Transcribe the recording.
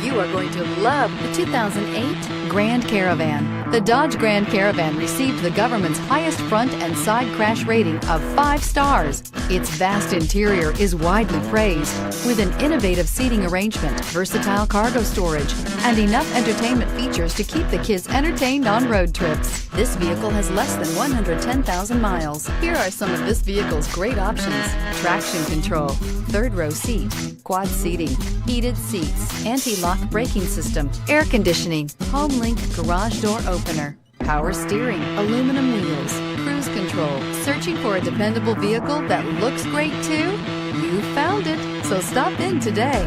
You are going to love the 2008 Grand Caravan. The Dodge Grand Caravan received the government's highest front and side crash rating of 5 stars. Its vast interior is widely praised, with an innovative seating arrangement, versatile cargo storage, and enough entertainment features to keep the kids entertained on road trips. This vehicle has less than 110,000 miles. Here are some of this vehicle's great options: traction control, third row seat, quad seating, heated seats, anti-lock braking system, air conditioning, HomeLink garage door opener, power steering, aluminum wheels, cruise control. Searching for a dependable vehicle that looks great too? You found it, so stop in today.